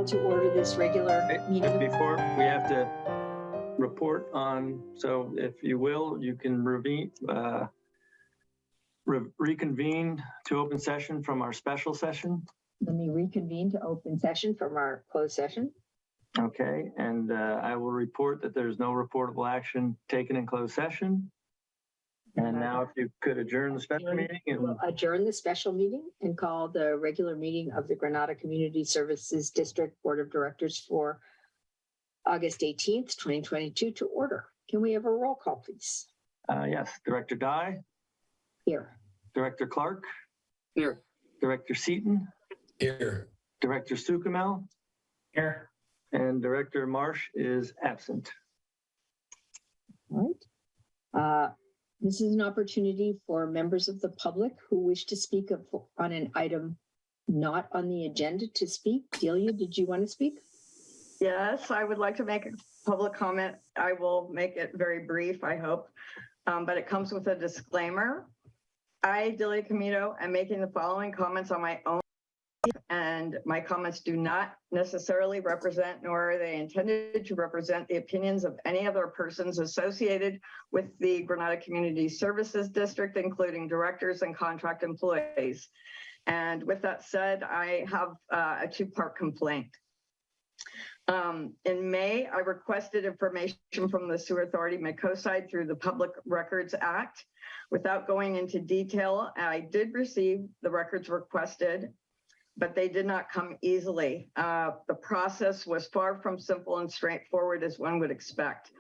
to order this regular meeting. Before, we have to report on, so if you will, you can reconvene to open session from our special session. Let me reconvene to open session from our closed session. Okay, and I will report that there's no reportable action taken in closed session. And now if you could adjourn the special meeting. We'll adjourn the special meeting and call the regular meeting of the Granada Community Services District Board of Directors for August 18th, 2022 to order. Can we have a roll call, please? Yes, Director Dye. Here. Director Clark. Here. Director Seaton. Here. Director Sukamel. Here. And Director Marsh is absent. All right. This is an opportunity for members of the public who wish to speak on an item not on the agenda to speak. Delia, did you want to speak? Yes, I would like to make a public comment. I will make it very brief, I hope, but it comes with a disclaimer. I, Delia Camito, am making the following comments on my own, and my comments do not necessarily represent, nor are they intended to represent, the opinions of any other persons associated with the Granada Community Services District, including directors and contract employees. And with that said, I have a two-part complaint. In May, I requested information from the Sewer Authority MCOSIDE through the Public Records Act. Without going into detail, I did receive the records requested, but they did not come easily. The process was far from simple and straightforward as one would expect.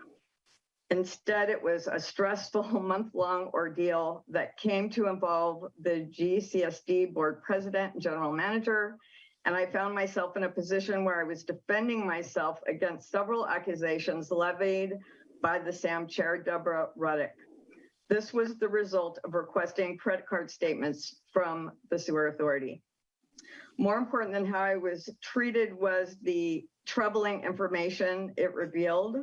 Instead, it was a stressful month-long ordeal that came to involve the GCSD board president and general manager, and I found myself in a position where I was defending myself against several accusations levied by the SAM chair, Deborah Ruddick. This was the result of requesting credit card statements from the Sewer Authority. More important than how I was treated was the troubling information it revealed.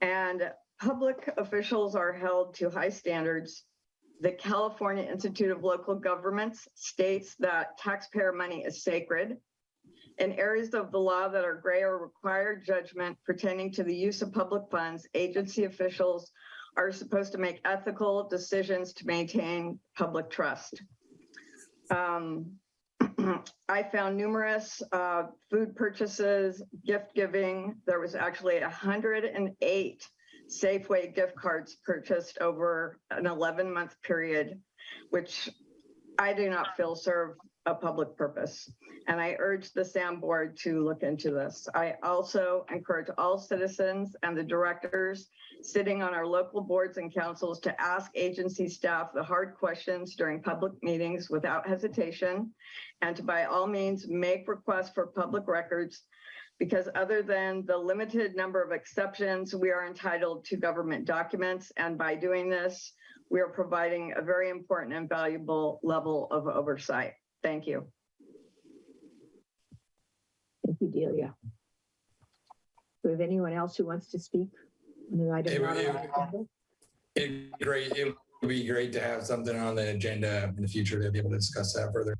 And public officials are held to high standards. The California Institute of Local Governments states that taxpayer money is sacred. In areas of the law that are gray or require judgment pertaining to the use of public funds, agency officials are supposed to make ethical decisions to maintain public trust. I found numerous food purchases, gift giving. There was actually 108 Safeway gift cards purchased over an 11-month period, which I do not feel serve a public purpose. And I urge the SAM board to look into this. I also encourage all citizens and the directors sitting on our local boards and councils to ask agency staff the hard questions during public meetings without hesitation, and to by all means make requests for public records, because other than the limited number of exceptions, we are entitled to government documents. And by doing this, we are providing a very important and valuable level of oversight. Thank you. Thank you, Delia. Do we have anyone else who wants to speak on an item not on the agenda? It would be great to have something on the agenda in the future to be able to discuss that further.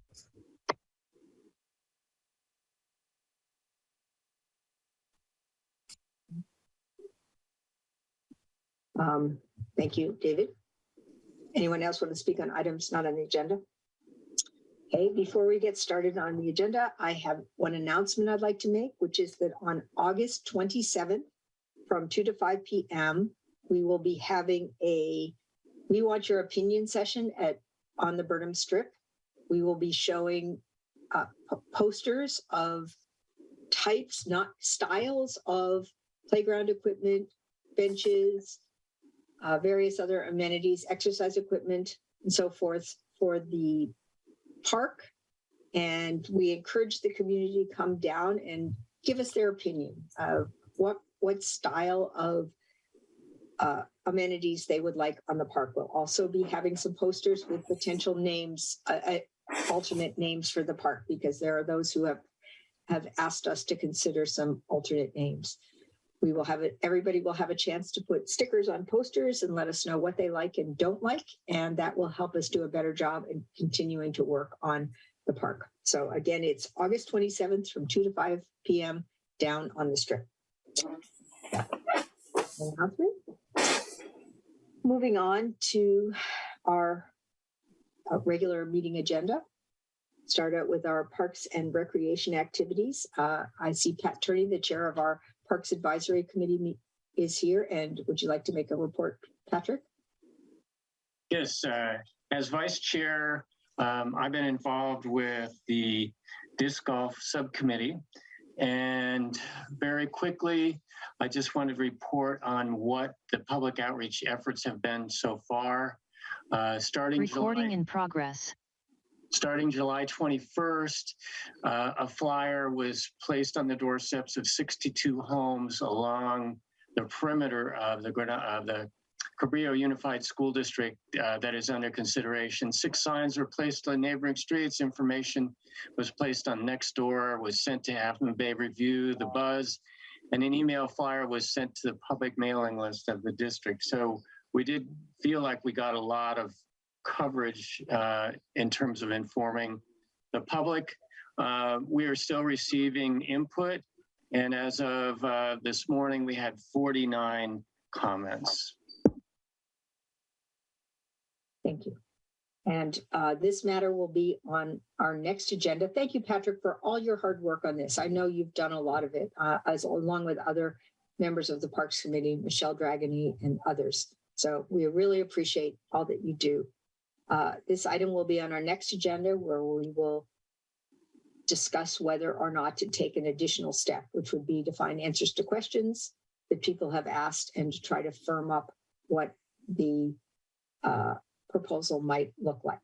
Thank you, David. Anyone else want to speak on items not on the agenda? Okay, before we get started on the agenda, I have one announcement I'd like to make, which is that on August 27th from 2 to 5 p.m., we will be having a We Want Your Opinion session on the Burnham Strip. We will be showing posters of types, not styles, of playground equipment, benches, various other amenities, exercise equipment, and so forth for the park. And we encourage the community to come down and give us their opinion of what style of amenities they would like on the park. We'll also be having some posters with potential names, alternate names for the park, because there are those who have asked us to consider some alternate names. We will have it, everybody will have a chance to put stickers on posters and let us know what they like and don't like. And that will help us do a better job in continuing to work on the park. So again, it's August 27th from 2 to 5 p.m. down on the strip. Announcement. Moving on to our regular meeting agenda. Start out with our parks and recreation activities. I see Pat Turney, the chair of our Parks Advisory Committee, is here. And would you like to make a report, Patrick? Yes, as vice chair, I've been involved with the disc golf subcommittee. And very quickly, I just wanted to report on what the public outreach efforts have been so far. Starting July 21st, a flyer was placed on the doorsteps of 62 homes along the perimeter of the Cabrillo Unified School District that is under consideration. 6 signs were placed on neighboring streets. Information was placed on Nextdoor, was sent to Half Moon Bay Review, The Buzz, and an email flyer was sent to the public mailing list of the district. So we did feel like we got a lot of coverage in terms of informing the public. We are still receiving input, and as of this morning, we had 49 comments. Thank you. And this matter will be on our next agenda. Thank you, Patrick, for all your hard work on this. I know you've done a lot of it, along with other members of the Parks Committee, Michelle Dragony and others. So we really appreciate all that you do. This item will be on our next agenda, where we will discuss whether or not to take an additional step, which would be to find answers to questions that people have asked and to try to firm up what the proposal might look like.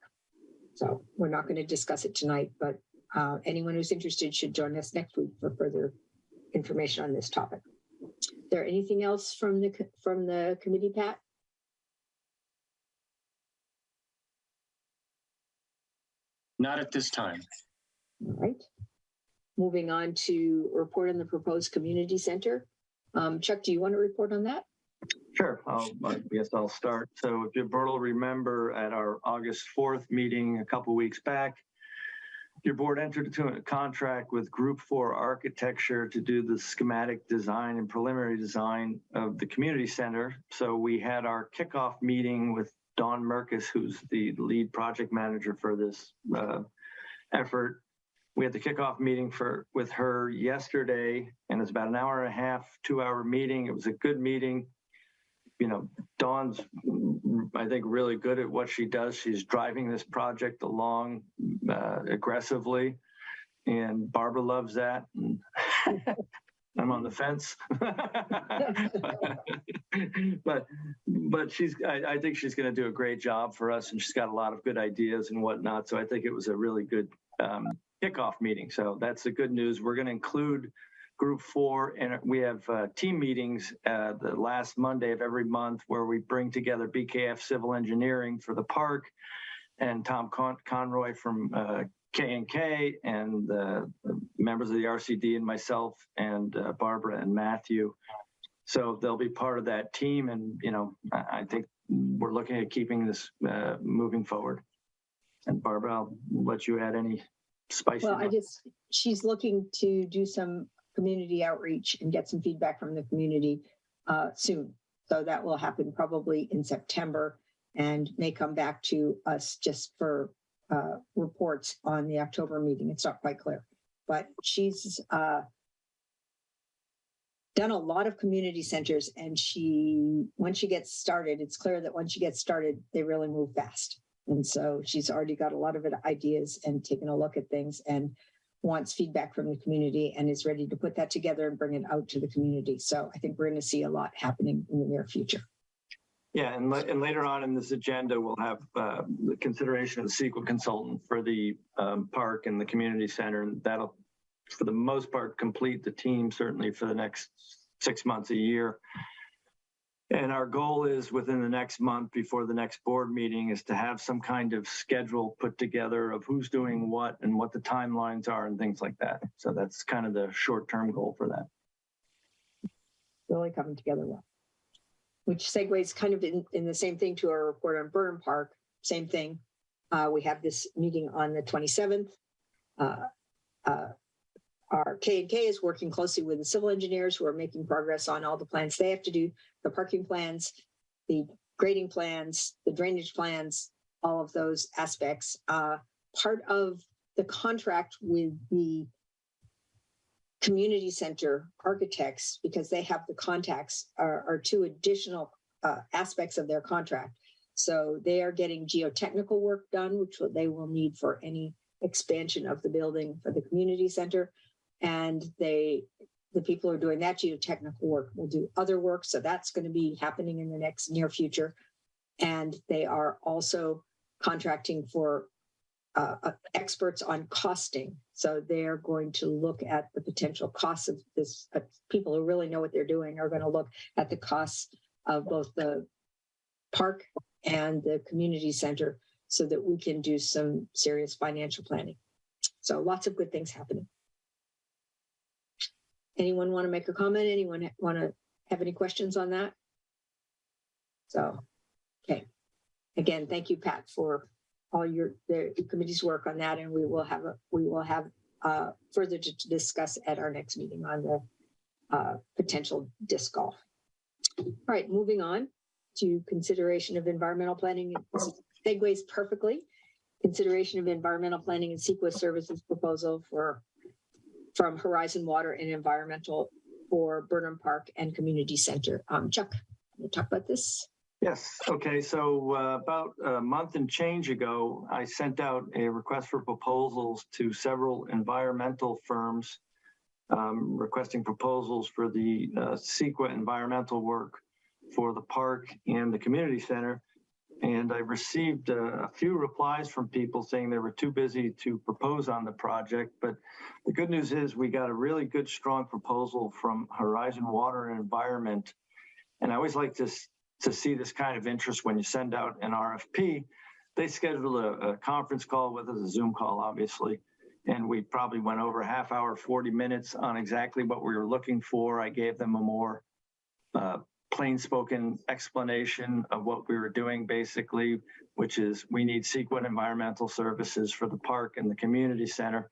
So we're not going to discuss it tonight, but anyone who's interested should join us next week for further information on this topic. Is there anything else from the committee, Pat? Not at this time. All right. Moving on to report on the proposed community center. Chuck, do you want to report on that? Sure, I guess I'll start. So if you will remember at our August 4th meeting a couple weeks back, your board entered into a contract with Group 4 Architecture to do the schematic design and preliminary design of the community center. So we had our kickoff meeting with Dawn Merkus, who's the lead project manager for this effort. We had the kickoff meeting with her yesterday, and it's about an hour and a half, 2-hour meeting. It was a good meeting. You know, Dawn's, I think, really good at what she does. She's driving this project along aggressively, and Barbara loves that. And I'm on the fence, but I think she's going to do a great job for us, and she's got a lot of good ideas and whatnot. So I think it was a really good kickoff meeting. So that's the good news. We're going to include Group 4, and we have team meetings the last Monday of every month where we bring together BKF Civil Engineering for the park, and Tom Conroy from K&K, and members of the RCD, and myself, and Barbara and Matthew. So they'll be part of that team, and I think we're looking at keeping this moving forward. And Barbara, I'll let you add any spicy. Well, she's looking to do some community outreach and get some feedback from the community soon. So that will happen probably in September, and may come back to us just for reports on the October meeting. It's not quite clear, but she's done a lot of community centers, and once she gets started, it's clear that once she gets started, they really move fast. And so she's already got a lot of ideas and taken a look at things, and wants feedback from the community, and is ready to put that together and bring it out to the community. So I think we're going to see a lot happening in the near future. Yeah, and later on in this agenda, we'll have the consideration of the CEQA consultant for the park and the community center, and that'll, for the most part, complete the team, certainly for the next 6 months, a year. And our goal is within the next month, before the next board meeting, is to have some kind of schedule put together of who's doing what and what the timelines are and things like that. So that's kind of the short-term goal for that. Really coming together well. Which segues kind of in the same thing to our report on Burnham Park. Same thing. We have this meeting on the 27th. Our K&K is working closely with the civil engineers who are making progress on all the plans they have to do, the parking plans, the grading plans, the drainage plans, all of those aspects. Part of the contract with the community center architects, because they have the contacts, are two additional aspects of their contract. So they are getting geotechnical work done, which they will need for any expansion of the building for the community center. And the people who are doing that geotechnical work will do other work. So that's going to be happening in the next near future. And they are also contracting for experts on costing. So they're going to look at the potential costs of this. People who really know what they're doing are going to look at the costs of both the park and the community center so that we can do some serious financial planning. So lots of good things happening. Anyone want to make a comment? Anyone want to have any questions on that? So, okay. Again, thank you, Pat, for all the committee's work on that, and we will have further to discuss at our next meeting on the potential disc golf. All right, moving on to consideration of environmental planning. This segues perfectly. Consideration of environmental planning and CEQA services proposal from Horizon Water and Environmental for Burnham Park and Community Center. Chuck, can you talk about this? Yes. Okay. So about a month and change ago, I sent out a request for proposals to several environmental firms requesting proposals for the CEQA environmental work for the park and the community center. And I received a few replies from people saying they were too busy to propose on the project. But the good news is we got a really good, strong proposal from Horizon Water and Environment. And I always like to see this kind of interest when you send out an RFP. They scheduled a conference call with us, a Zoom call, obviously. And we probably went over a half hour, 40 minutes on exactly what we were looking for. I gave them a more plain spoken explanation of what we were doing, basically, which is we need CEQA environmental services for the park and the community center.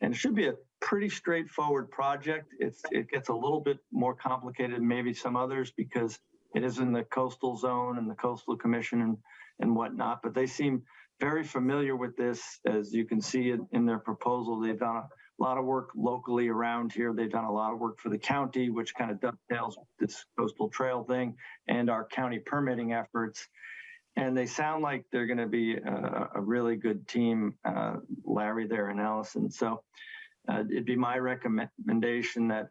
And it should be a pretty straightforward project. It gets a little bit more complicated than maybe some others because it is in the coastal zone and the coastal commission and whatnot, but they seem very familiar with this. As you can see it in their proposal, they've done a lot of work locally around here. They've done a lot of work for the county, which kind of dovetails with this coastal trail thing and our county permitting efforts. And they sound like they're going to be a really good team, Larry there and Allison. So it'd be my recommendation that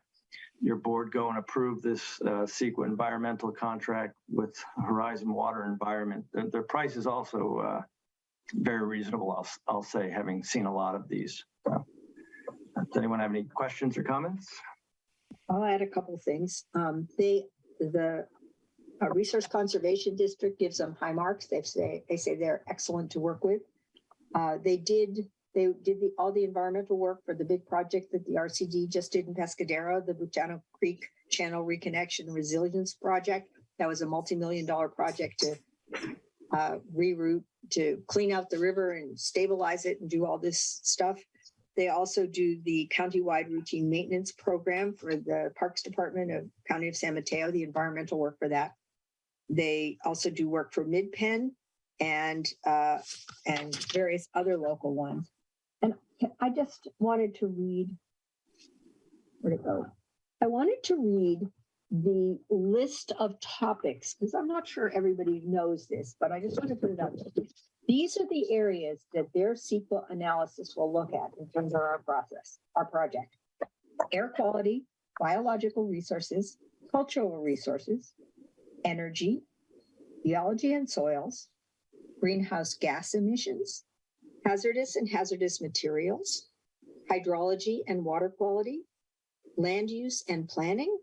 your board go and approve this CEQA environmental contract with Horizon Water Environment. Their price is also very reasonable, I'll say, having seen a lot of these. Does anyone have any questions or comments? I'll add a couple things. The Resource Conservation District gives them high marks. They say they're excellent to work with. They did all the environmental work for the big project that the RCD just did in Pescadero, the Butano Creek Channel Reconnection Resilience Project. That was a multi-million-dollar project to reroute, to clean out the river and stabilize it and do all this stuff. They also do the countywide routine maintenance program for the Parks Department of County of San Mateo, the environmental work for that. They also do work for Mid-Penn and various other local ones. And I just wanted to read, where'd it go? I wanted to read the list of topics, because I'm not sure everybody knows this, but I just want to put it out there. These are the areas that their CEQA analysis will look at in terms of our project. Air quality, biological resources, cultural resources, energy, geology and soils, greenhouse gas emissions, hazardous and hazardous materials, hydrology and water quality, land use and planning,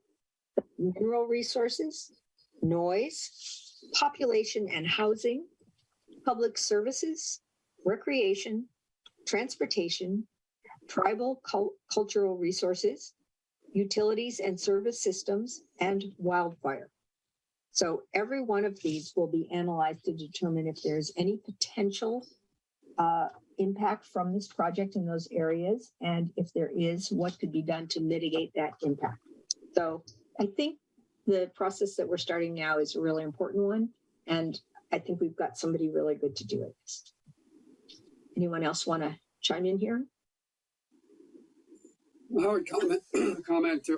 mineral resources, noise, population and housing, public services, recreation, transportation, tribal cultural resources, utilities and service systems, and wildfire. So every one of these will be analyzed to determine if there's any potential impact from this project in those areas? And if there is, what could be done to mitigate that impact? So I think the process that we're starting now is a really important one. And I think we've got somebody really good to do it. Anyone else want to chime in here? I would comment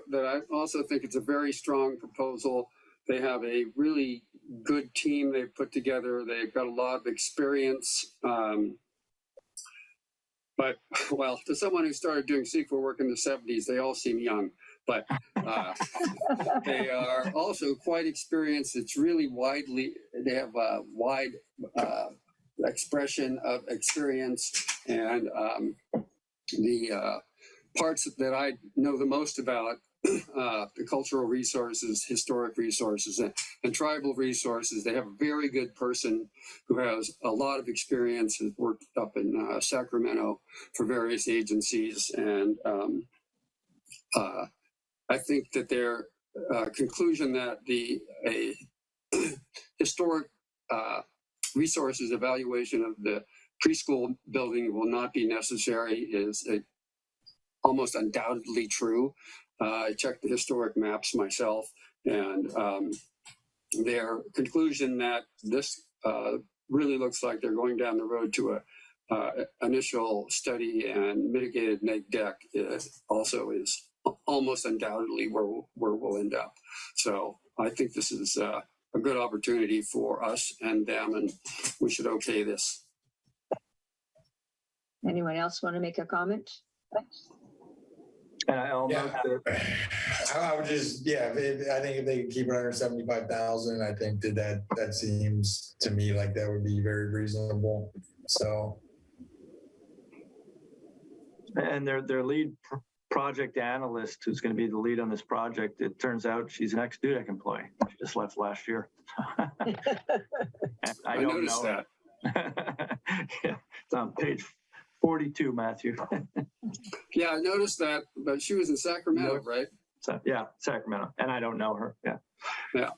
that I also think it's a very strong proposal. They have a really good team they've put together. They've got a lot of experience. But, well, to someone who started doing SQL work in the 70s, they all seem young. But they are also quite experienced. It's really they have a wide expression of experience. And the parts that I know the most about, the cultural resources, historic resources, and tribal resources. They have a very good person who has a lot of experience, has worked up in Sacramento for various agencies. And I think that their conclusion that a historic resources evaluation of the preschool building will not be necessary is almost undoubtedly true. I checked the historic maps myself, and their conclusion that this really looks like they're going down the road to a initial study and mitigated neg deck also is almost undoubtedly where we'll end up. So I think this is a good opportunity for us and them, and we should okay this. Anyone else want to make a comment? And I'll note that I would just, I think if they could keep it under 75,000, I think that seems to me like that would be very reasonable. So. and their lead project analyst, who's going to be the lead on this project, it turns out she's an ex-Dudek employee. She just left last year. I don't noticed know that. Yeah, it's on page 42, Matthew. Yeah, I noticed that, but she was in Sacramento, right? So, yeah, Sacramento, and I don't know her. Yeah. Yeah.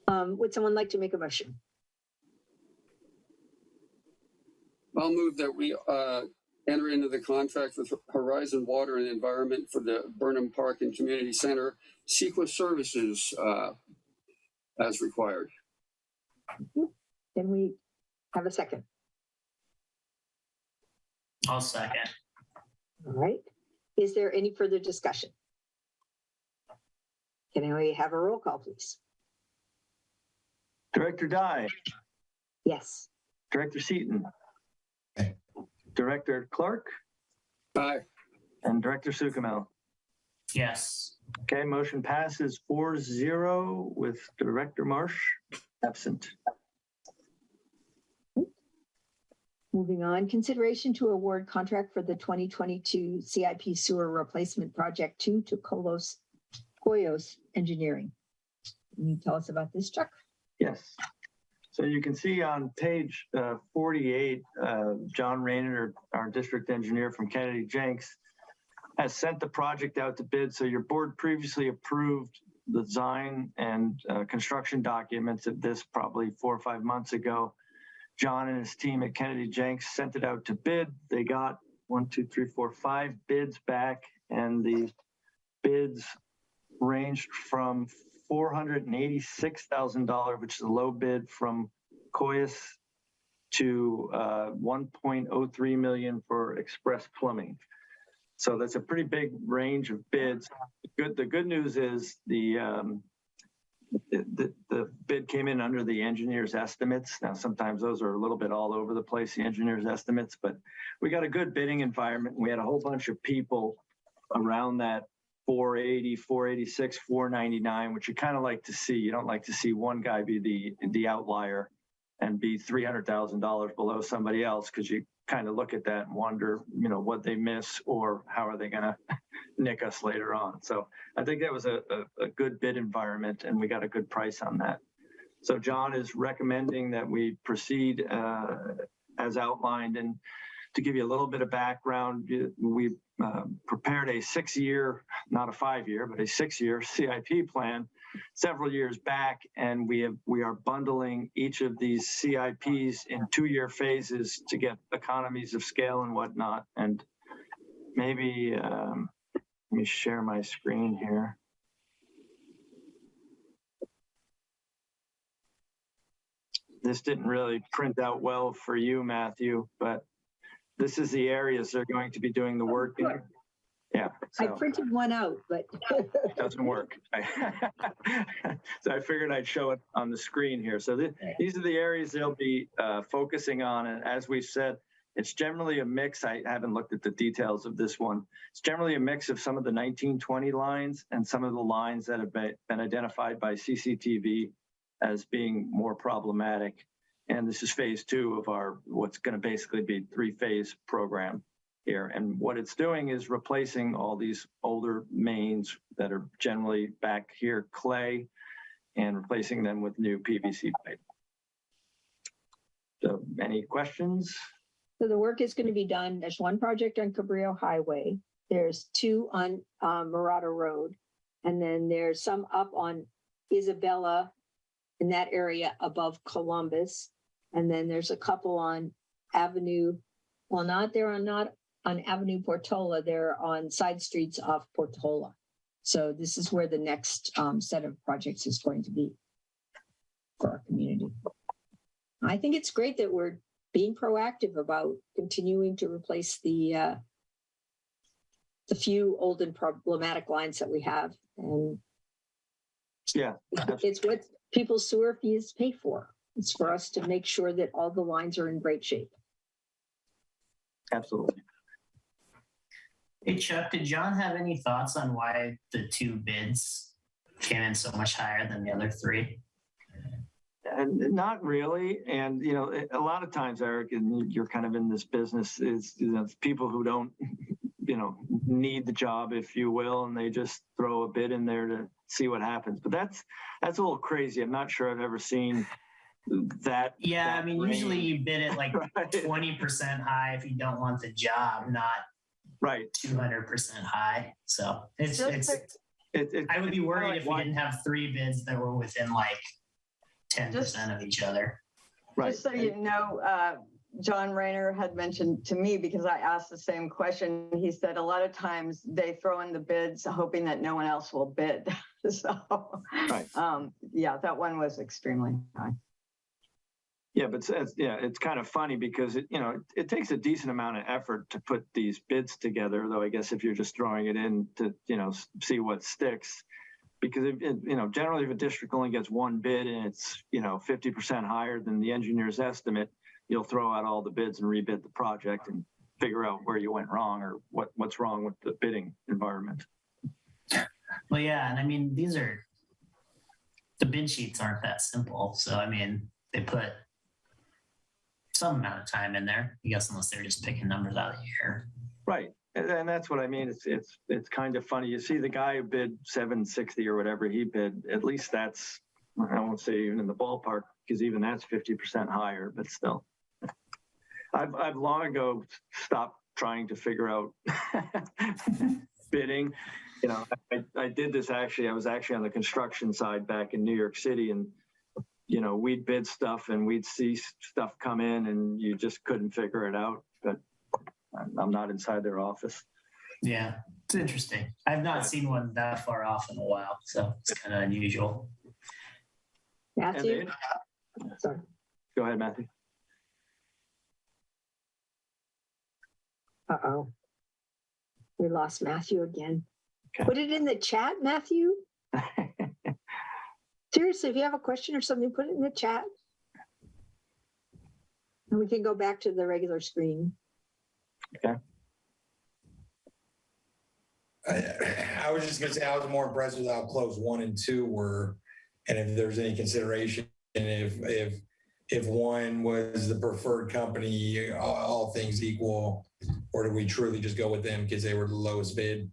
Would someone like to make a motion? I'll move that we enter into the contract with Horizon Water and Environment for the Burnham Park and Community Center CEQA services as required. Can we have a second? I'll second. All right. Is there any further discussion? Can we have a roll call, please? Director Dye, Yes. Director Seaton, Aye. Director Clark, Aye. and Director Sukamel. Yes. Okay, motion passes 4-0 with Director Marsh absent. Moving on, consideration to award contract for the 2022 CIP sewer replacement project 2 to Koyos Engineering. Can you tell us about this, Chuck? Yes. So you can see on page 48, John Raynor, our district engineer from Kennedy Jenks, has sent the project out to bid. So your board previously approved the design and construction documents of this probably 4 or 5 months ago. John and his team at Kennedy Jenks sent it out to bid. They got 5 bids back, and the bids ranged from $486,000, which is a low bid from Koyos, to $1.03 million for Express Plumbing. So that's a pretty big range of bids. The good news is the bid came in under the engineer's estimates. Now, sometimes those are a little bit all over the place, the engineer's estimates, but we got a good bidding environment. We had a whole bunch of people around that 480, 486, 499, which you kind of like to see. You don't like to see one guy be the outlier and be $300,000 below somebody else, because you kind of look at that and wonder, what they miss or how are they going to nick us later on. So I think that was a good bid environment, and we got a good price on that. So John is recommending that we proceed as outlined. And to give you a little bit of background, we prepared a 6-year, not a 5-year, but a 6-year CIP plan several years back, and we are bundling each of these CIPs in 2-year phases to get economies of scale and whatnot. And maybe let me share my screen here. This didn't really print out well for you, Matthew, but this is the areas they're going to be doing the work in. Yeah. I printed one out, but it doesn't work. So I figured I'd show it on the screen here. So these are the areas they'll be focusing on. And as we've said, it's generally a mix. I haven't looked at the details of this one. It's generally a mix of some of the 1920 lines and some of the lines that have been identified by CCTV as being more problematic. And this is phase 2 of our, what's going to basically be 3-phase program here. And what it's doing is replacing all these older mains that are generally back here clay and replacing them with new PVC pipe. So any questions? so the work is going to be done. There's one project on Cabrillo Highway. There's 2 on Murata Road. And then there's some up on Isabella in that area above Columbus. And then there's a couple on Avenue, well, not on Avenue Portola, they're on side streets off Portola. So this is where the next set of projects is going to be for our community. I think it's great that we're being proactive about continuing to replace the few old and problematic lines that we have. And yeah, it's what people's sewer fees pay for. It's for us to make sure that all the lines are in great shape. Absolutely. Hey, Chuck, did John have any thoughts on why the 2 bids came in so much higher than the other 3? And not really. And, you know, a lot of times, Eric, and you're kind of in this business, is, you know, people who don't, you know, need the job, if you will, and they just throw a bid in there to see what happens. But that's a little crazy. I'm not sure I've ever seen that. Yeah, that I mean, range. usually you bid it like Right. 20% high if you don't want the job, not Right. 200% high. So it's I would be worried if we didn't have 3 bids that were within like 10% of each other. Right. Just so you know, John Rayner had mentioned to me, because I asked the same question, he said a lot of times they throw in the bids hoping that no one else will bid. So, Right. Yeah, that one was extremely high. Yeah, but it's kind of funny because it takes a decent amount of effort to put these bids together. Though I guess if you're just throwing it in to see what sticks, because generally if a district only gets 1 bid and it's 50% higher than the engineer's estimate, you'll throw out all the bids and rebid the project and figure out where you went wrong or what's wrong with the bidding environment. Well, yeah, and I mean the bid sheets aren't that simple. So I mean they put some amount of time in there, I guess, unless they're just picking numbers out of the air. Right. And that's what I mean. It's kind of funny. You see the guy who bid $760 or whatever he bid, at least that's, I won't say even in the ballpark, because even that's 50% higher, but still. I've long ago stopped trying to figure out bidding. I did this actually, I was actually on the construction side back in New York City, and we'd bid stuff and we'd see stuff come in and you just couldn't figure it out. But I'm not inside their office. Yeah, it's interesting. I've not seen one that far off in a while, so it's kind of unusual. Matthew? Sorry. Go ahead, Matthew. Uh-oh. We lost Matthew again. Okay. Put it in the chat, Matthew. Seriously, if you have a question or something, put it in the chat. And we can go back to the regular screen. Okay. I was just gonna say, I was more impressed with how close 1 and 2 were, and if there's any consideration, and if 1 was the preferred company, all things equal, or do we truly just go with them because they were the lowest bid?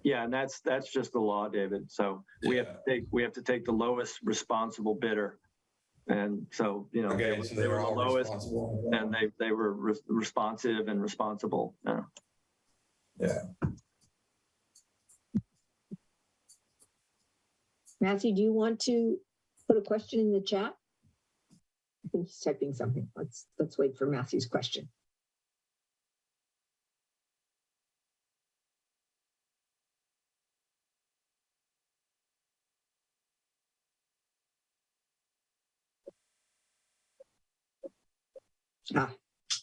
Yeah, and that's just the law, David. So we have to take the lowest responsible bidder, And so, you know, Okay, so they were the all lowest, responsible. and they were responsive and responsible. Yeah. Yeah. Matthew, do you want to put a question in the chat? I think he's typing something. Let's wait for Matthew's question.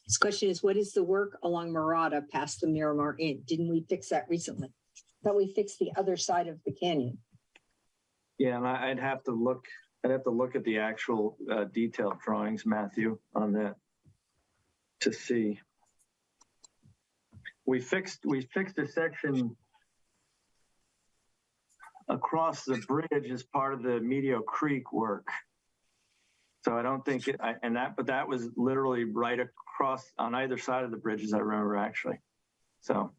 His question is, what is the work along Murata past the Miramar Inn? Didn't we fix that recently? Thought we fixed the other side of the canyon. Yeah, and I'd have to look at the actual detailed drawings, Matthew, on that to see. We fixed a section across the bridge as part of the Medio Creek work. So I don't think it, but that was literally right across on either side of the bridge, as I remember, actually. So,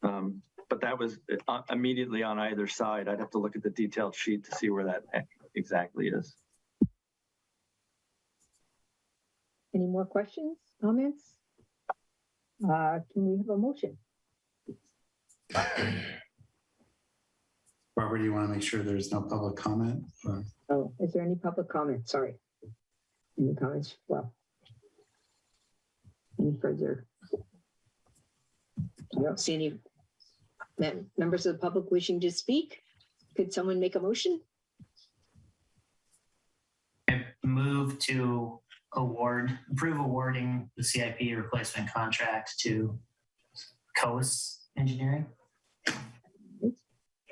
but that was immediately on either side. I'd have to look at the detailed sheet to see where that exactly is. Any more questions, comments? Can we have a motion? Barbara, do you want to make sure there's no public comment? Or? Oh, is there any public comment? Sorry. Any comments? Well, any further? I don't see any members of the public wishing to speak. Could someone make a motion? I move to approve awarding the CIP replacement contract to Coast Engineering.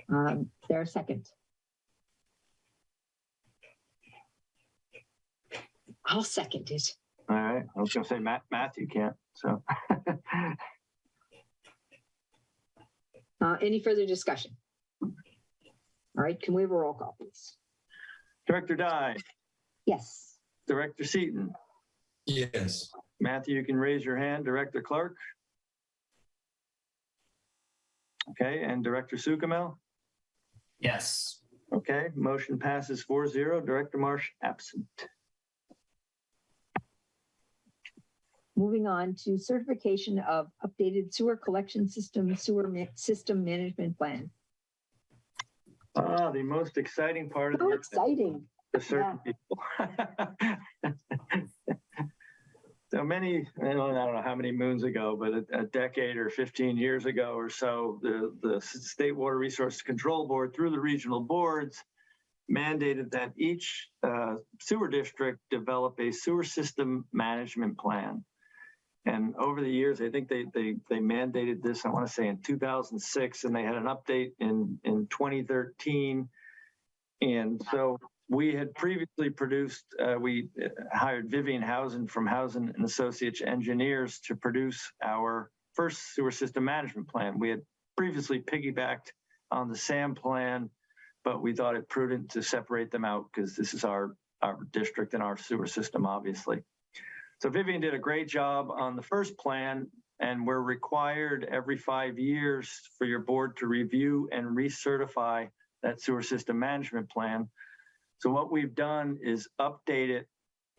There a second? I'll second it. All right. I was going to say Matthew can't. So. Any further discussion? All right. Can we have a roll call, please? Director Dye. Yes. Director Seaton. Yes. Matthew, you can raise your hand. Director Clark. Okay. And Director Sukamel. Yes. Okay. Motion passes 4-0. Director Marsh absent. Moving on to certification of updated sewer collection system, system management plan. Ah, the most exciting part of So the exciting. for certain people. So many, I don't know how many moons ago, but a decade or 15 years ago or so, the State Water Resources Control Board, through the regional boards, mandated that each sewer district develop a sewer system management plan. And over the years, I think they mandated this, I want to say in 2006, and they had an update in 2013. And so we had previously produced, we hired Vivian Housen from Housen and Associates Engineers to produce our first sewer system management plan. We had previously piggybacked on the SAM plan, but we thought it prudent to separate them out because this is our district and our sewer system, obviously. So Vivian did a great job on the first plan, and we're required every 5 years for your board to review and recertify that sewer system management plan. So what we've done is update it,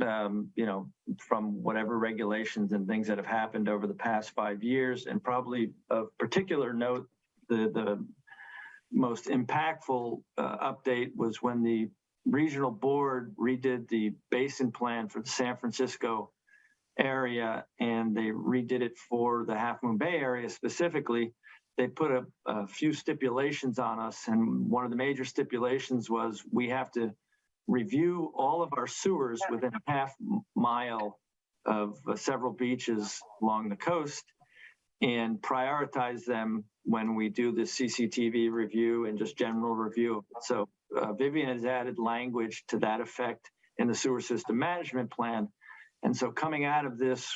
you know, from whatever regulations and things that have happened over the past 5 years. And probably of particular note, the most impactful update was when the regional board redid the basin plan for the San Francisco area, and they redid it for the Half Moon Bay area specifically. They put a few stipulations on us, and one of the major stipulations was we have to review all of our sewers within a half mile of several beaches along the coast and prioritize them when we do the CCTV review and just general review. So Vivian has added language to that effect in the sewer system management plan. And so coming out of this,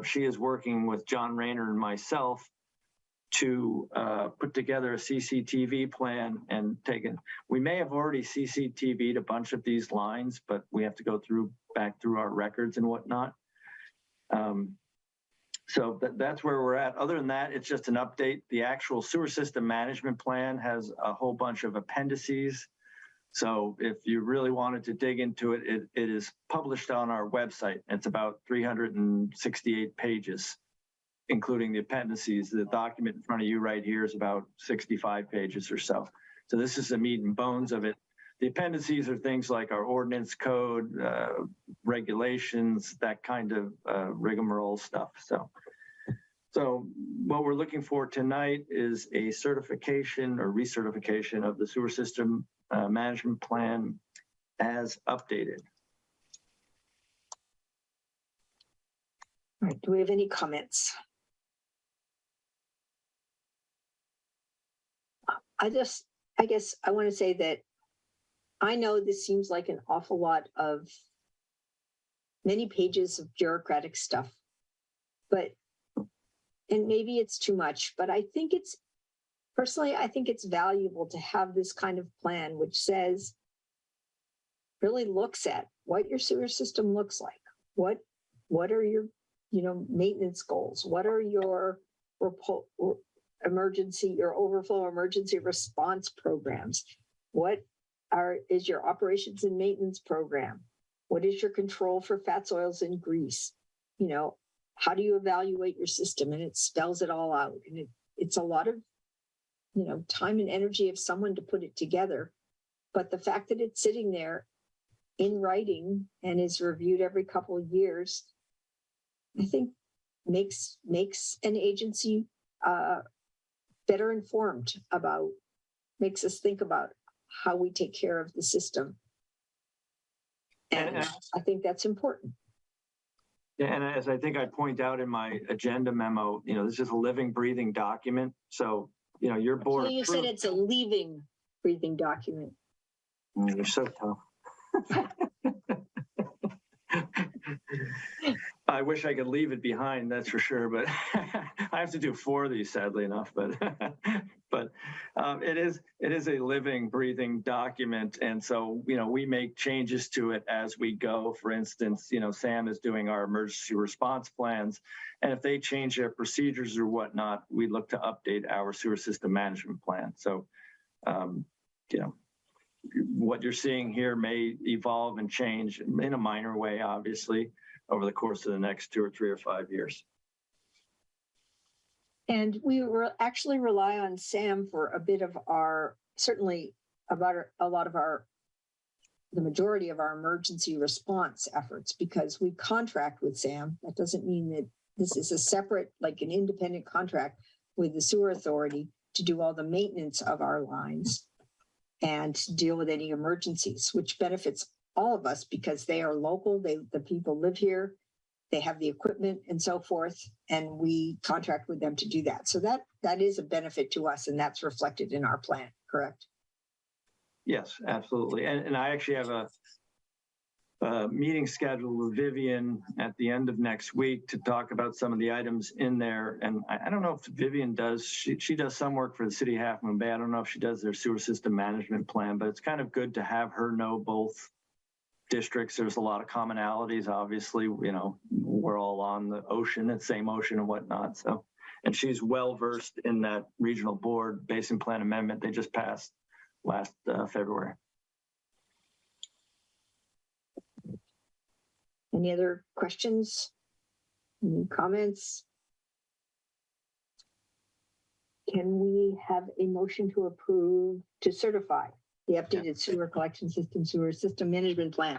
she is working with John Rayner and myself to put together a CCTV plan and we may have already CCTV'd a bunch of these lines, but we have to go back through our records and whatnot. So that's where we're at. Other than that, it's just an update. The actual sewer system management plan has a whole bunch of appendices. So if you really wanted to dig into it, it is published on our website. It's about 368 pages, including the appendices. The document in front of you right here is about 65 pages or so. So this is the meat and bones of it. The appendices are things like our ordinance code, regulations, that kind of rigmarole stuff. So what we're looking for tonight is a certification or recertification of the sewer system management plan as updated. All right, do we have any comments? I guess I want to say that I know this seems like an awful lot of many pages of bureaucratic stuff, and maybe it's too much, but I think personally, I think it's valuable to have this kind of plan, which really looks at what your sewer system looks like. What are your, maintenance goals? What are your overflow emergency response programs? What is your operations and maintenance program? What is your control for fats, oils, and grease? How do you evaluate your system? And it spells it all out. And it's a lot of, time and energy of someone to put it together. But the fact that it's sitting there in writing and is reviewed every couple of years, I think makes an agency better informed makes us think about how we take care of the system. And I think that's important. Yeah, and as I think I point out in my agenda memo, this is a living, breathing document. So, your board. So you said it's a living, breathing document. You're so tough. I wish I could leave it behind, that's for sure, but I have to do 4 of these, sadly enough. But it is a living, breathing document, and so we make changes to it as we go. For instance, Sam is doing our emergency response plans, and if they change their procedures or whatnot, we look to update our sewer system management plan. So, what you're seeing here may evolve and change in a minor way, obviously, over the course of the next 2 or 3 or 5 years. And we actually rely on Sam for a bit of the majority of our emergency response efforts, because we contract with Sam. That doesn't mean that this is a separate, like an independent contract with the sewer authority to do all the maintenance of our lines and to deal with any emergencies, which benefits all of us because they are local, the people live here, they have the equipment and so forth, and we contract with them to do that. So that is a benefit to us, and that's reflected in our plan, correct? Yes, absolutely. And I actually have a meeting scheduled with Vivian at the end of next week to talk about some of the items in there. And I don't know if Vivian does, she does some work for the city of Half Moon Bay. I don't know if she does their sewer system management plan, but it's kind of good to have her know both districts. There's a lot of commonalities, obviously, we're all on the ocean, the same ocean and whatnot. So, and she's well versed in that regional board basin plan amendment they just passed last February. Any other questions? Any comments? Can we have a motion to certify the updated sewer collection system, sewer system management plan?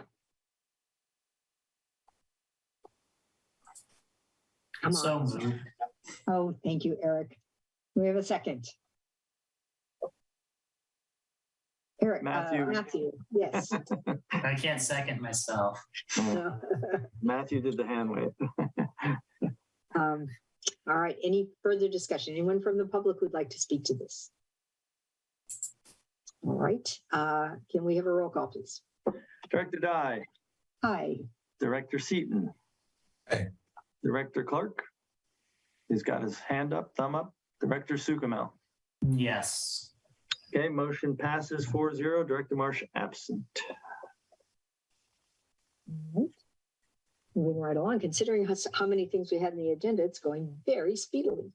Come on. Oh, thank you, Eric. Do we have a second? Eric, Matthew, yes. I can't second myself. No. Matthew did the hand wave. All right, any further discussion? Anyone from the public who'd like to speak to this? All right, can we have a roll call, please? Director Dye. Hi. Director Seaton. Hey. Director Clark. He's got his hand up, thumb up. Director Sukamel. Yes. Okay, motion passes 4-0. Director Marsh absent. All right. Moving right along, considering how many things we had in the agenda, it's going very speedily.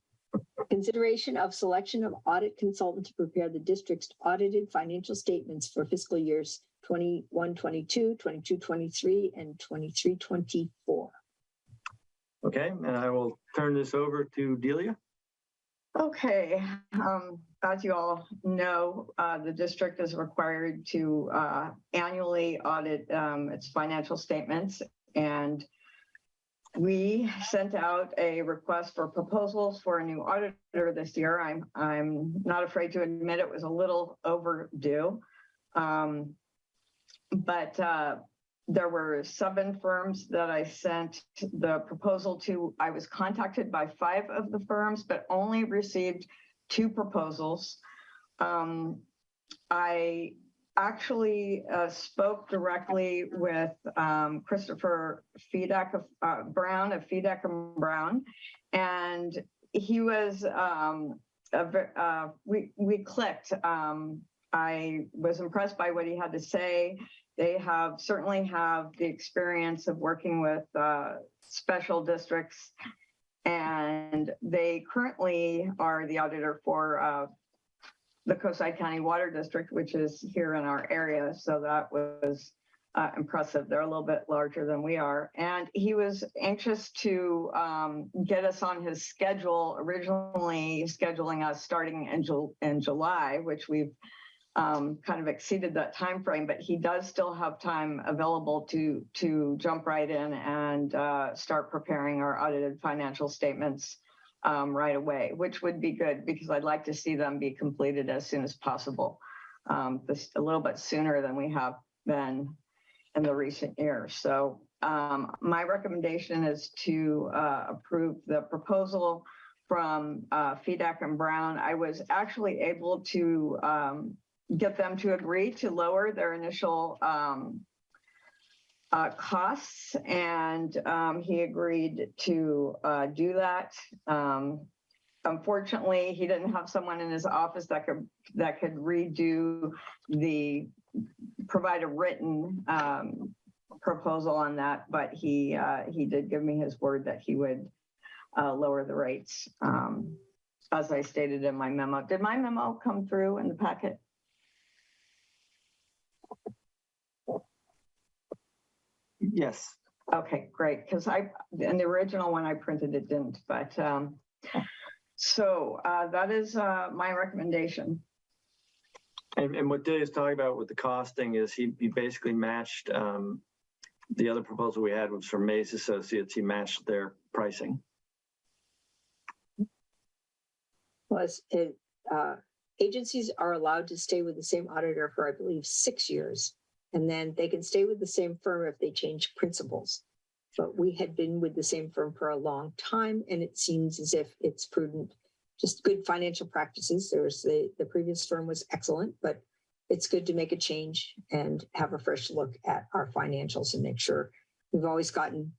Consideration of selection of audit consultant to prepare the district's audited financial statements for fiscal years 21-22, 22-23, and 23-24. Okay, and I will turn this over to Delia. Okay, as you all know, the district is required to annually audit its financial statements, and we sent out a request for proposals for a new auditor this year. I'm not afraid to admit it was a little overdue, but there were 7 firms that I sent the proposal to. I was contacted by 5 of the firms, but only received 2 proposals. I actually spoke directly with Christopher Brown of Fedak and Brown, and he was, we clicked. I was impressed by what he had to say. They certainly have the experience of working with special districts, and they currently are the auditor for the Coast County Water District, which is here in our area. So that was impressive. They're a little bit larger than we are. And he was anxious to get us on his schedule, originally scheduling us starting in July, which we've kind of exceeded that time frame, but he does still have time available to jump right in and start preparing our audited financial statements right away, which would be good because I'd like to see them be completed as soon as possible, just a little bit sooner than we have been in the recent years. So my recommendation is to approve the proposal from Fedak and Brown. I was actually able to get them to agree to lower their initial costs, and he agreed to do that. Unfortunately, he didn't have someone in his office that could provide a written proposal on that, but he did give me his word that he would lower the rates, as I stated in my memo. Did my memo come through in the packet? Yes. Okay, great. Because in the original one I printed it didn't, but so that is my recommendation. And what Dave is talking about with the costing is he basically matched the other proposal we had was from Mays Associates. He matched their pricing. Plus, agencies are allowed to stay with the same auditor for, I believe, 6 years. And then they can stay with the same firm if they change principals. But we had been with the same firm for a long time, and it seems as if it's prudent, just good financial practices. The previous firm was excellent, but it's good to make a change and have a fresh look at our financials and make sure we've always gotten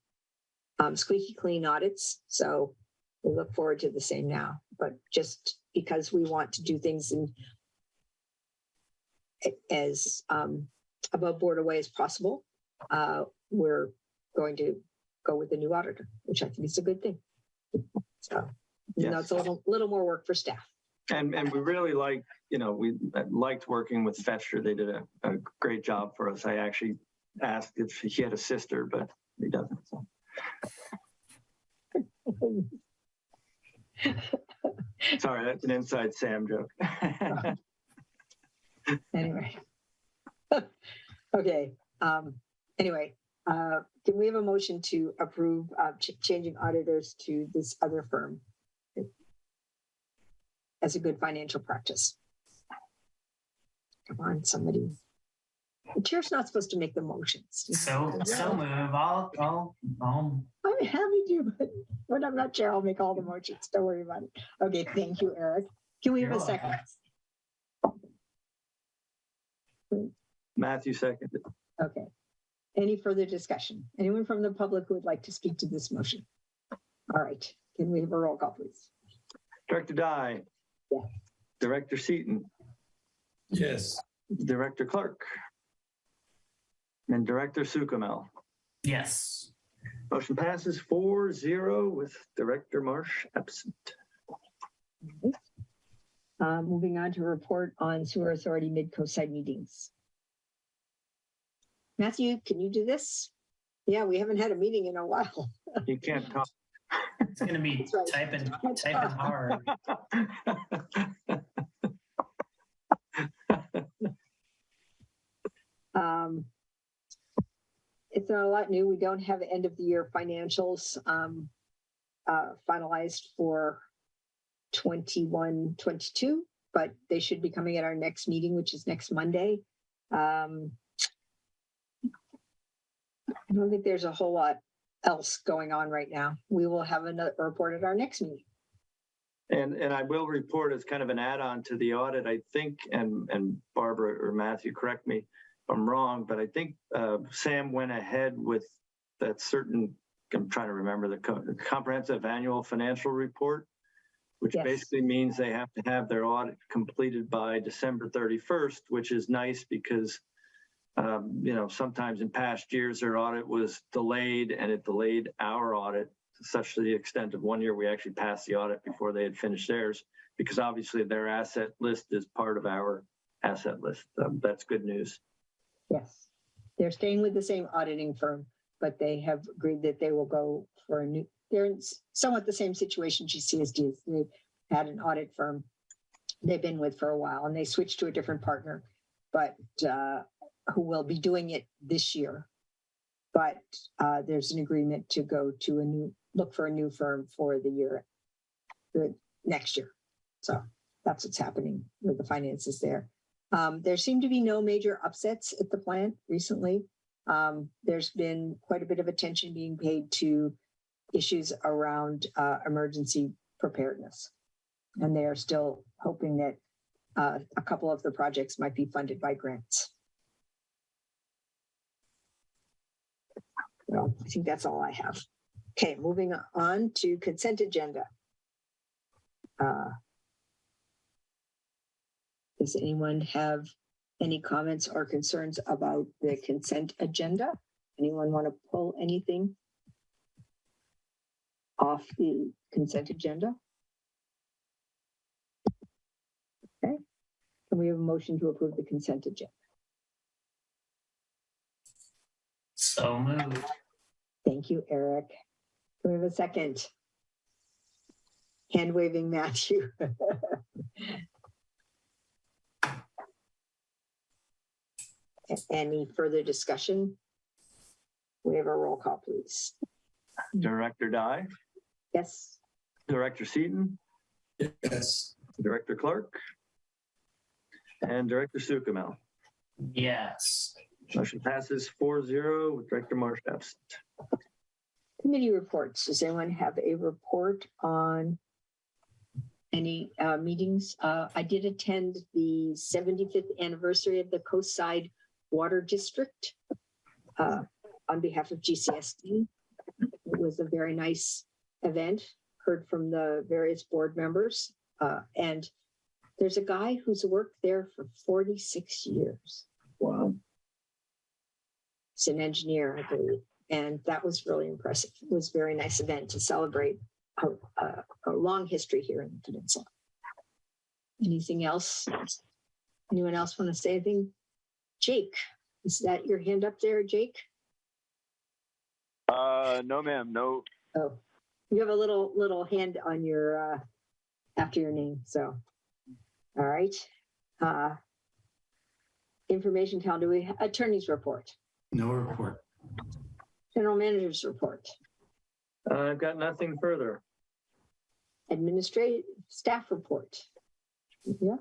squeaky clean audits. So we look forward to the same now, but just because we want to do things as above board away as possible, we're going to go with the new auditor, which I think is a good thing. So, it's a little more work for staff. And we really liked, we liked working with Fetcher. They did a great job for us. I actually asked if he had a sister, but he doesn't. So. Sorry, that's an inside Sam joke. Anyway. Okay. Anyway, can we have a motion to approve changing auditors to this other firm as a good financial practice? Come on, somebody. The chair's not supposed to make the motions. So move. I'll I'm happy to, but when I'm not chair, I'll make all the motions. Don't worry about it. Okay, thank you, Eric. Can we have a second? Matthew seconded. Okay. Any further discussion? Anyone from the public who would like to speak to this motion? All right. Can we have a roll call, please? Director Dye. Yeah. Director Seaton. Yes. Director Clark. And Director Sukamel. yes. Motion passes 4-0 with Director Marsh absent. Moving on to report on sewer authority mid-coast side meetings. Matthew, can you do this? Yeah, we haven't had a meeting in a while. You can't talk. It's gonna be That's right. typing hard. It's not a lot new. We don't have end of the year financials finalized for 21-22, but they should be coming at our next meeting, which is next Monday. I don't think there's a whole lot else going on right now. We will have another report at our next meeting. And I will report as kind of an add-on to the audit, I think, and Barbara or Matthew, correct me if I'm wrong, but I think Sam went ahead with that certain, I'm trying to remember the comprehensive annual financial report, which Yes. basically means they have to have their audit completed by December 31st, which is nice because sometimes in past years their audit was delayed and it delayed our audit such to the extent of 1 year we actually passed the audit before they had finished theirs, because obviously their asset list is part of our asset list. That's good news. Yes. They're staying with the same auditing firm, but they have agreed that they will go for a new, they're in somewhat the same situation GCSD is. They've had an audit firm they've been with for a while and they switched to a different partner, but who will be doing it this year. But there's an agreement to go to look for a new firm for the next year. So that's what's happening with the finances there. There seem to be no major upsets at the plant recently. There's been quite a bit of attention being paid to issues around emergency preparedness. And they are still hoping that a couple of the projects might be funded by grants. Well, I think that's all I have. Okay, moving on to consent agenda. Does anyone have any comments or concerns about the consent agenda? Anyone want to pull anything off the consent agenda? Okay, can we have a motion to approve the consent agenda? So moved. Thank you, Eric. Can we have a second? Hand waving Matthew. Any further discussion? We have a roll call, please. Director Dye, Yes. Director Seaton, Yes. Director Clark, and Director Sukamel. Yes. Motion passes 4-0 with Director Marsh absent. Committee reports. Does anyone have a report on any meetings? I did attend the 75th anniversary of the Coastside Water District on behalf of GCSD. It was a very nice event. Heard from the various board members. And there's a guy who's worked there for 46 years. Wow. He's an engineer, I believe. And that was really impressive. It was a very nice event to celebrate a long history here in the peninsula. Anything else? Anyone else want to say anything? Jake, is that your hand up there, Jake? No, ma'am. No. Oh, you have a little hand on your after your name. So, all right. Information calendar. Attorney's report. No report. General manager's report. I've got nothing further. Administrative staff report. Yeah.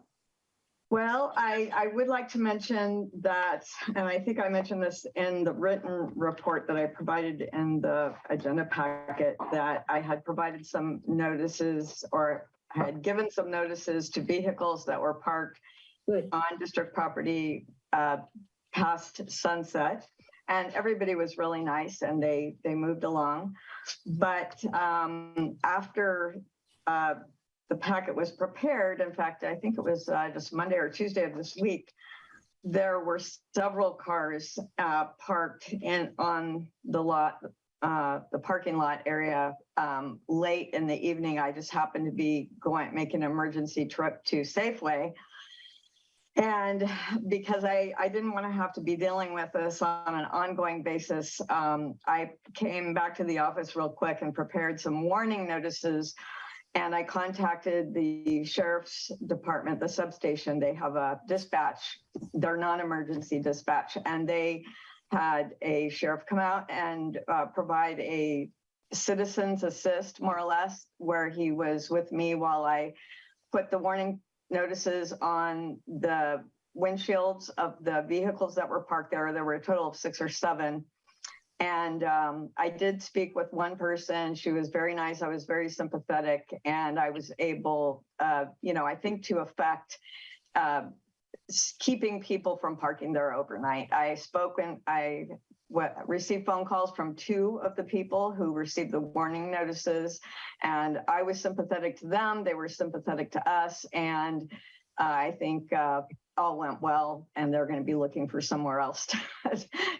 Well, I would like to mention that, and I think I mentioned this in the written report that I provided in the agenda packet, that I had provided some notices or had given some notices to vehicles that were parked Good. on district property past sunset. And everybody was really nice and they moved along. But after the packet was prepared, in fact, I think it was just Monday or Tuesday of this week, there were several cars parked on the lot the parking lot area late in the evening. I just happened to be making an emergency trip to Safeway. And because I didn't want to have to be dealing with this on an ongoing basis, I came back to the office real quick and prepared some warning notices. And I contacted the sheriff's department, the substation. They have a dispatch, their non-emergency dispatch, and they had a sheriff come out and provide a citizen's assist, more or less, where he was with me while I put the warning notices on the windshields of the vehicles that were parked there. There were a total of 6 or 7. And I did speak with one person. She was very nice. I was very sympathetic. And I was able, I think to affect keeping people from parking there overnight. I spoke and I received phone calls from 2 of the people who received the warning notices. And I was sympathetic to them. They were sympathetic to us. And I think all went well, and they're going to be looking for somewhere else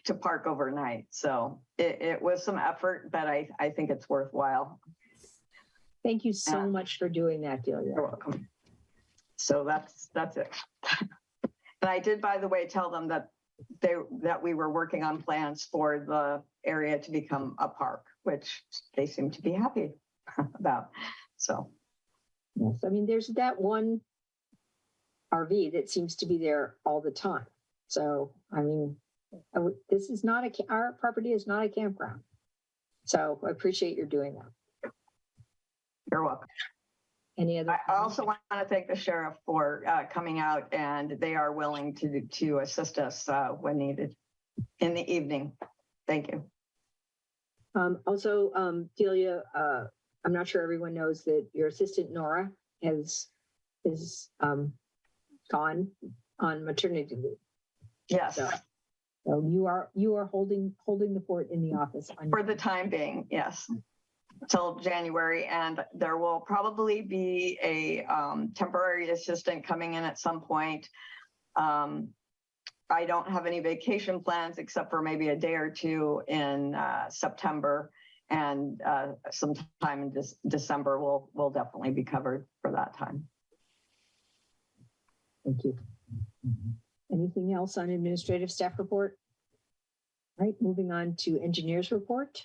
to park overnight. So it was some effort, but I think it's worthwhile. Thank you so much for doing that, Delia. You're welcome. So that's it. And I did, by the way, tell them that we were working on plans for the area to become a park, which they seem to be happy about. So yes, I mean, there's that one RV that seems to be there all the time. So, I mean, this is not our property is not a campground. So I appreciate your doing that. You're welcome. Any other? I also want to thank the sheriff for coming out, and they are willing to assist us when needed in the evening. Thank you. Also, Delia, I'm not sure everyone knows that your assistant Nora is gone on maternity leave. Yes. So you are holding the fort in the office For the time being, yes. Till January, and there will probably be a temporary assistant coming in at some point. I don't have any vacation plans except for maybe a day or 2 in September, and sometime in December will definitely be covered for that time. Thank you. Anything else on administrative staff report? All right, moving on to engineers report.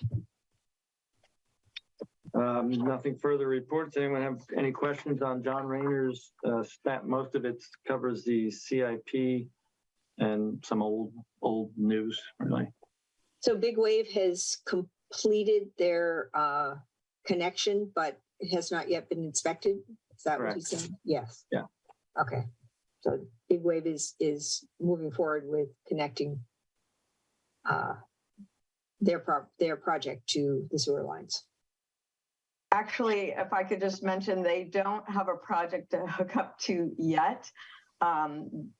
Nothing further reports. Anyone have any questions on John Rayner's stat? Most of it covers the CIP and some old news, really. So Big Wave has completed their connection, but it has not yet been inspected. Is that Correct. what you said? Yes. Yeah. Okay. So Big Wave is moving forward with connecting their project to the sewer lines. Actually, if I could just mention, they don't have a project to hook up to yet.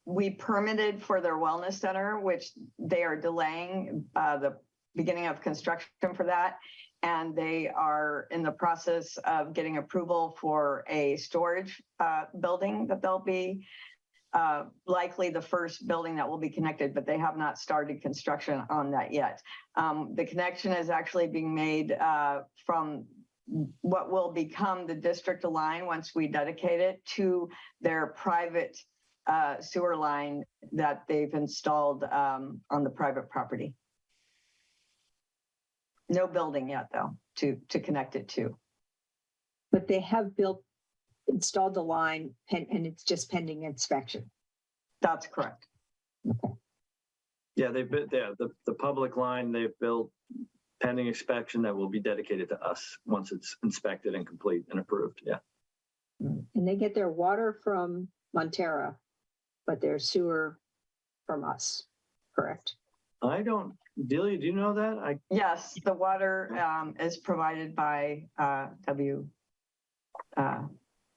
We permitted for their wellness center, which they are delaying the beginning of construction for that. And they are in the process of getting approval for a storage building that they'll be likely the first building that will be connected, but they have not started construction on that yet. The connection is actually being made from what will become the district line once we dedicate it to their private sewer line that they've installed on the private property. No building yet, though, to connect it to. But they have installed the line, and it's just pending inspection. That's correct. Okay. Yeah, the public line they've built pending inspection that will be dedicated to us once it's inspected and complete and approved. Yeah. And they get their water from Montera, but their sewer from us, correct? Delia, do you know that? Yes, the water is provided by W. Not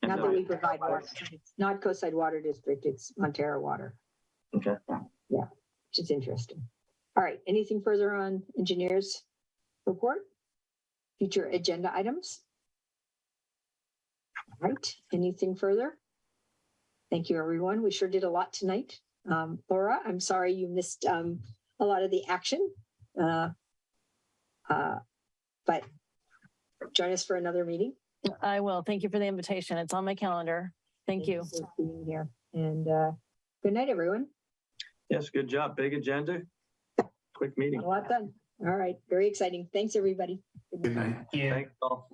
that we provide water. It's not Coastside Water District, it's Montera Water. Okay. Yeah, which is interesting. All right, anything further on engineers report? Future agenda items? All right, anything further? Thank you, everyone. We sure did a lot tonight. Laura, I'm sorry you missed a lot of the action. but join us for another meeting. I will. Thank you for the invitation. It's on my calendar. Thank you. For being here. And good night, everyone. Yes, good job. Big agenda. Quick meeting. A lot done. All right. Very exciting. Thanks, everybody. Good night. Yeah. Thanks all.